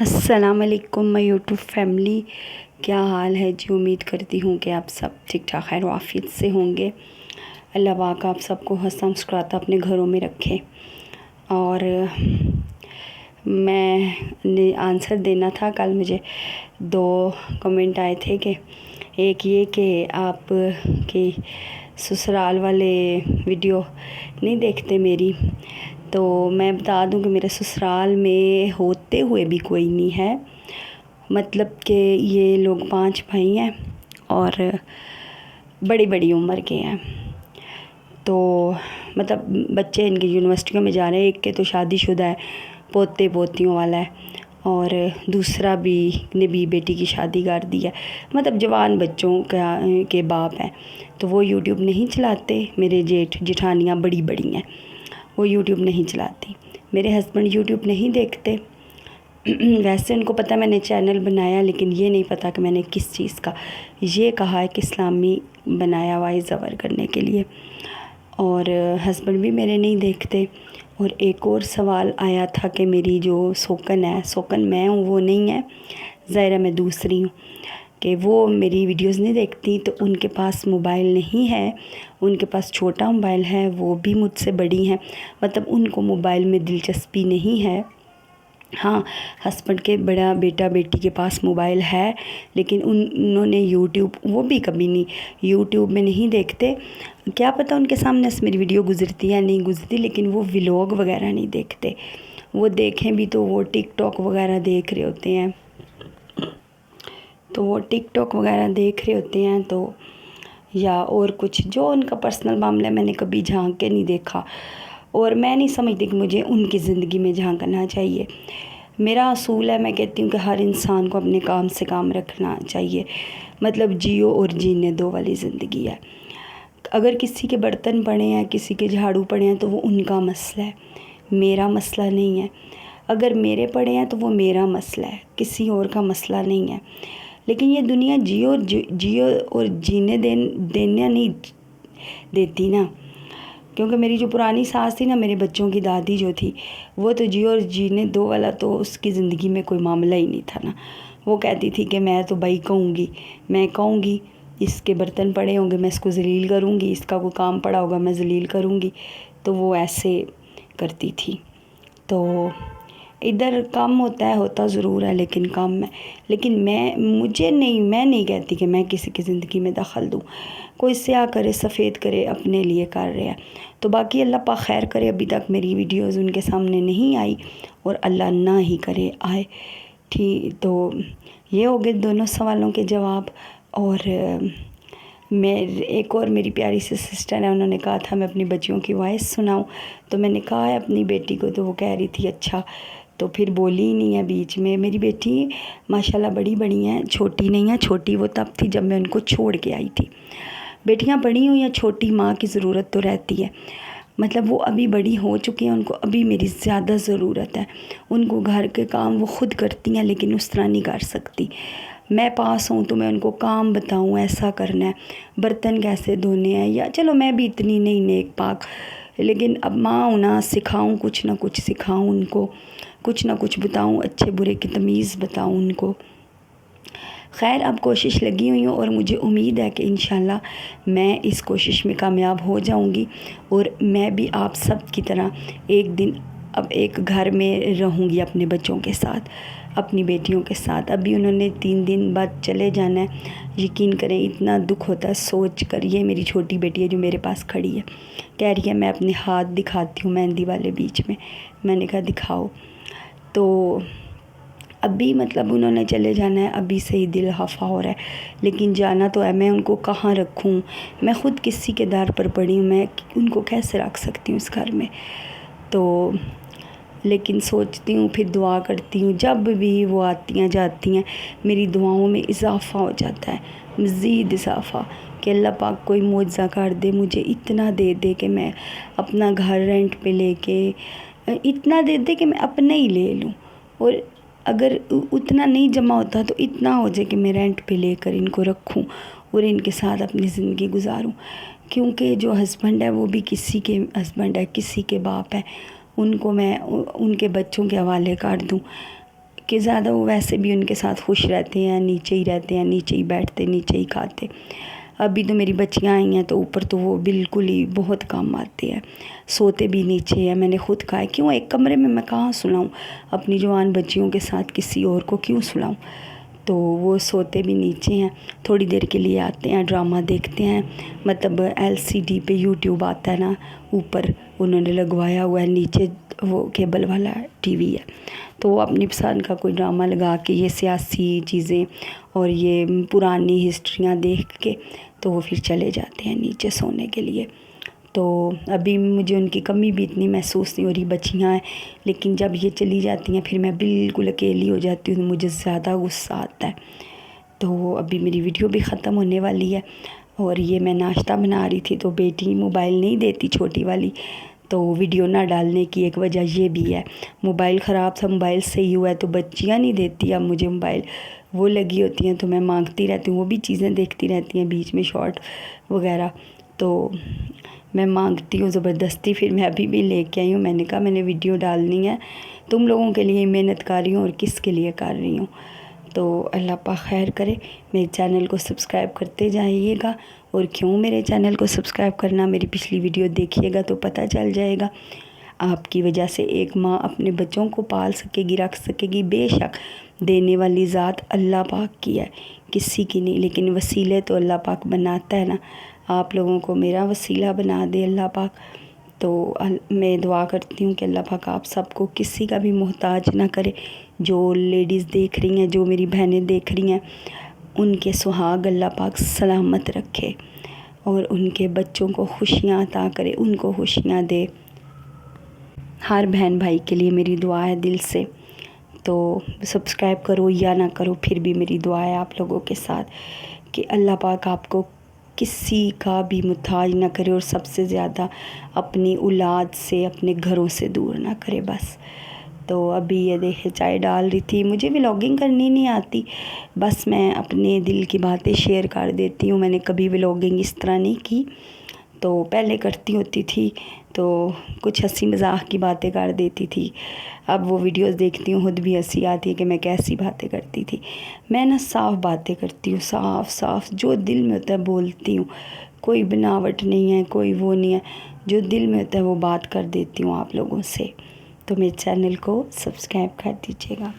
السلام علیکم میں یوٹیوب فیملی، کیا حال ہے جی؟ امید کرتی ہوں کہ آپ سب ٹھیک ٹھاک خیر و عافیت سے ہوں گے۔ اللہ پاک آپ سب کو ہنستا مسکراتا اپنے گھروں میں رکھے۔ اور میں نے آنسر دینا تھا، کل مجھے 2 کمنٹ آئے تھے کہ ایک یہ کہ آپ کی سسرال والے ویڈیو نہیں دیکھتے میری، تو میں بتا دوں کہ میرے سسرال میں ہوتے ہوئے بھی کوئی نہیں ہے۔ مطلب کہ یہ لوگ 5 بھائی ہیں اور بڑی بڑی عمر کے ہیں، تو مطلب بچے ان کی یونیورسٹیوں میں جا رہے ہیں۔ ایک کے تو شادی شدہ ہے، پوتے پوتیوں والا ہے، اور دوسرا بھی نے بھی بیٹی کی شادی کر دی ہے۔ مطلب جوان بچوں کے باپ ہیں، تو وہ یوٹیوب نہیں چلاتے۔ میرے جیٹھ جٹھانیاں بڑی بڑی ہیں، وہ یوٹیوب نہیں چلاتی۔ میرے ہسبینڈ یوٹیوب نہیں دیکھتے۔ ویسے ان کو پتہ میں نے چینل بنایا، لیکن یہ نہیں پتہ کہ میں نے کس چیز کا۔ یہ کہا ہے کہ اسلامی بنایا ہوا ہے زور کرنے کے لیے، اور ہسبینڈ بھی میرے نہیں دیکھتے۔ اور ایک اور سوال آیا تھا کہ میری جو سوکن ہے، سوکن میں ہوں وہ نہیں ہے، ظاہر ہے میں دوسری ہوں، کہ وہ میری ویڈیوز نہیں دیکھتی۔ تو ان کے پاس موبائل نہیں ہے، ان کے پاس چھوٹا موبائل ہے، وہ بھی مجھ سے بڑی ہیں، مطلب ان کو موبائل میں دلچسپی نہیں ہے۔ ہاں، ہسبینڈ کے بڑا بیٹا بیٹی کے پاس موبائل ہے، لیکن انہوں نے یوٹیوب، وہ بھی کبھی نہیں یوٹیوب میں نہیں دیکھتے۔ کیا پتہ ان کے سامنے سے میری ویڈیو گزرتی یا نہیں گزرتی، لیکن وہ ولاگ وغیرہ نہیں دیکھتے۔ وہ دیکھیں بھی تو وہ ٹک ٹاک وغیرہ دیکھ رہے ہوتے ہیں، تو یا اور کچھ جو ان کا پرسنل معاملہ میں نے کبھی جھانک کے نہیں دیکھا، اور میں نہیں سمجھتی کہ مجھے ان کی زندگی میں جھانکنا چاہیے۔ میرا اصول ہے، میں کہتی ہوں کہ ہر انسان کو اپنے کام سے کام رکھنا چاہیے، مطلب جیو اور جینے دو والی زندگی ہے۔ اگر کسی کے برتن پڑے ہیں، کسی کے جھاڑو پڑے ہیں، تو وہ ان کا مسئلہ ہے، میرا مسئلہ نہیں ہے۔ اگر میرے پڑے ہیں تو وہ میرا مسئلہ ہے، کسی اور کا مسئلہ نہیں ہے۔ لیکن یہ دنیا جیو اور جینے دینا نہیں دیتی نا، کیونکہ میری جو پرانی ساس تھی نا، میرے بچوں کی دادی جو تھی، وہ تو جیو اور جینے دو والا تو اس کی زندگی میں کوئی معاملہ ہی نہیں تھا نا۔ وہ کہتی تھی کہ میں تو بھائی میں کہوں گی اس کے برتن پڑے ہوں گے میں اس کو ذلیل کروں گی، اس کا کوئی کام پڑا ہوگا میں ذلیل کروں گی، تو وہ ایسے کرتی تھی۔ تو ادھر کم ہوتا ضرور ہے، لیکن کم ہے۔ لیکن میں نہیں کہتی کہ میں کسی کی زندگی میں دخل دوں۔ کوئی سیاہ کرے سفید کرے، اپنے لیے کر رہا ہے، تو باقی اللہ پاک خیر کرے۔ ابھی تک میری ویڈیوز ان کے سامنے نہیں آئی، اور اللہ نہ ہی کرے آئے۔ ٹھیک، تو یہ ہو گئے دونوں سوالوں کے جواب۔ اور ایک اور میری پیاری سی سسٹر ہے، انہوں نے کہا تھا میں اپنی بچیوں کی وائس سناؤں، تو میں نے کہا ہے اپنی بیٹی کو، تو وہ کہہ رہی تھی اچھا، تو پھر بولی ہی نہیں ہے بیچ میں۔ میری بیٹی ماشاءاللہ بڑی ہیں، چھوٹی نہیں ہے۔ چھوٹی وہ تب تھی جب میں ان کو چھوڑ کے آئی تھی۔ بیٹیاں بڑی ہوں یا چھوٹی، ماں کی ضرورت تو رہتی ہے۔ مطلب وہ ابھی بڑی ہو چکی ہیں، ان کو ابھی میری زیادہ ضرورت ہے۔ ان کو گھر کے کام وہ خود کرتی ہیں، لیکن اس طرح نہیں کر سکتی۔ میں پاس ہوں تو میں ان کو کام بتاؤں ایسا کرنا ہے، برتن کیسے دھونے ہیں، یا چلو میں بھی اتنی نہیں نیک پاک، لیکن اب ماں ہونا سکھاؤں، کچھ نہ کچھ سکھاؤں ان کو، کچھ نہ کچھ بتاؤں، اچھے برے کی تمیز بتاؤں ان کو۔ خیر، اب کوشش لگی ہوئی ہوں، اور مجھے امید ہے کہ انشاءاللہ میں اس کوشش میں کامیاب ہو جاؤں گی، اور میں بھی آپ سب کی طرح ایک دن اب ایک گھر میں رہوں گی اپنے بچوں کے ساتھ، اپنی بیٹیوں کے ساتھ۔ ابھی انہوں نے 3 دن بعد چلے جانا ہے۔ یقین کریں اتنا دکھ ہوتا ہے سوچ کر۔ یہ میری چھوٹی بیٹی ہے جو میرے پاس کھڑی ہے، کہہ رہی ہے میں اپنے ہاتھ دکھاتی ہوں مہندی والے بیچ میں نے کہا دکھاؤ۔ تو ابھی مطلب انہوں نے چلے جانا ہے، ابھی سے ہی دل خفا ہو رہا ہے، لیکن جانا تو ہے۔ میں ان کو کہاں رکھوں؟ میں خود کسی کے در پر پڑی ہوں، میں ان کو کیسے رکھ سکتی ہوں اس گھر میں؟ تو لیکن سوچتی ہوں، پھر دعا کرتی ہوں، جب بھی وہ آتی ہیں جاتی ہیں میری دعاؤں میں اضافہ ہو جاتا ہے، مزید اضافہ، کہ اللہ پاک کوئی معجزہ کر دے، مجھے اتنا دے دے کہ میں اپنا گھر رینٹ پہ لے کے، اتنا دے دے کہ میں اپنا ہی لے لوں، اور اگر اتنا نہیں جمع ہوتا تو اتنا ہو جائے کہ میں رینٹ پہ لے کر ان کو رکھوں اور ان کے ساتھ اپنی زندگی گزاروں۔ کیونکہ جو ہسبینڈ ہے وہ بھی کسی کے ہسبینڈ ہے، کسی کے باپ ہے، ان کو میں ان کے بچوں کے حوالے کر دوں، کہ زیادہ وہ ویسے بھی ان کے ساتھ خوش رہتے ہیں، نیچے ہی رہتے ہیں، نیچے ہی بیٹھتے، نیچے ہی کھاتے۔ ابھی تو میری بچیاں آئی ہیں تو اوپر تو وہ بالکل ہی بہت کام آتے ہیں، سوتے بھی نیچے ہیں۔ میں نے خود کہا کیوں ایک کمرے میں کہاں سلاؤں اپنی جوان بچیوں کے ساتھ، کسی اور کو کیوں سلاؤں؟ تو وہ سوتے بھی نیچے ہیں، تھوڑی دیر کے لیے آتے ہیں، ڈرامہ دیکھتے ہیں، مطلب LCD پہ یوٹیوب آتا ہے نا، اوپر انہوں نے لگوایا ہوا ہے، نیچے وہ کیبل والا TV ہے، تو وہ اپنی پسند کا کوئی ڈرامہ لگا کے یہ سیاسی چیزیں اور یہ پرانی ہسٹریاں دیکھ کے تو وہ پھر چلے جاتے ہیں نیچے سونے کے لیے۔ تو ابھی مجھے ان کی کمی بھی اتنی محسوس نہیں ہو رہی، بچیاں ہیں، لیکن جب یہ چلی جاتی ہیں پھر میں بالکل اکیلی ہو جاتی ہوں، مجھے زیادہ غصہ آتا ہے۔ تو ابھی میری ویڈیو بھی ختم ہونے والی ہے اور یہ میں ناشتہ بنا رہی تھی، تو بیٹی موبائل نہیں دیتی چھوٹی والی، تو ویڈیو نہ ڈالنے کی ایک وجہ یہ بھی ہے، موبائل خراب تھا، موبائل صحیح ہوا ہے تو بچیاں نہیں دیتی اب مجھے موبائل، وہ لگی ہوتی ہیں تو میں مانگتی رہتی ہوں، وہ بھی چیزیں دیکھتی رہتی ہیں بیچ میں شارٹ وغیرہ، تو میں مانگتی ہوں زبردستی، پھر میں ابھی بھی لے کے آئی ہوں، میں نے کہا میں نے ویڈیو ڈالنی ہے، تم لوگوں کے لیے محنت کر رہی ہوں اور کس کے لیے کر رہی ہوں۔ تو اللہ پاک خیر کرے، میرے چینل کو سبسکرائب کرتے جائیے گا، اور کیوں میرے چینل کو سبسکرائب کرنا، میری پچھلی ویڈیو دیکھیے گا تو پتہ چل جائے گا۔ آپ کی وجہ سے ایک ماں اپنے بچوں کو پال سکے گی، رکھ سکے گی، بے شک دینے والی ذات اللہ پاک کی ہے، کسی کی نہیں، لیکن وسیلے تو اللہ پاک بناتا ہے نا، آپ لوگوں کو میرا وسیلہ بنا دے اللہ پاک۔ تو میں دعا کرتی ہوں کہ اللہ پاک آپ سب کو کسی کا بھی محتاج نہ کرے، جو لیڈیز دیکھ رہی ہیں، جو میری بہنیں دیکھ رہی ہیں، ان کے سہاگ اللہ پاک سلامت رکھے اور ان کے بچوں کو خوشیاں عطا کرے، ان کو خوشیاں دے۔ ہر بہن بھائی کے لیے میری دعا ہے دل سے، تو سبسکرائب کرو یا نہ کرو، پھر بھی میری دعا ہے آپ لوگوں کے ساتھ کہ اللہ پاک آپ کو کسی کا بھی محتاج نہ کرے، اور سب سے زیادہ اپنی اولاد سے، اپنے گھروں سے دور نہ کرے بس۔ تو ابھی یہ دیکھے چائے ڈال رہی تھی، مجھے ولاگنگ کرنی نہیں آتی، بس میں اپنے دل کی باتیں شیئر کر دیتی ہوں، میں نے کبھی ولاگنگ اس طرح نہیں کی، تو پہلے کرتی ہوتی تھی تو کچھ ہنسی مذاق کی باتیں کر دیتی تھی، اب وہ ویڈیوز دیکھتی ہوں خود بھی ہنسی آتی ہے کہ میں کیسی باتیں کرتی تھی۔ میں نا صاف باتیں کرتی ہوں، صاف صاف جو دل میں ہوتا ہے بولتی ہوں، کوئی بناوٹ نہیں ہے، کوئی وہ نہیں ہے، جو دل میں ہوتا ہے وہ بات کر دیتی ہوں آپ لوگوں سے۔ تو میرے چینل کو سبسکرائب کر دیجیے گا۔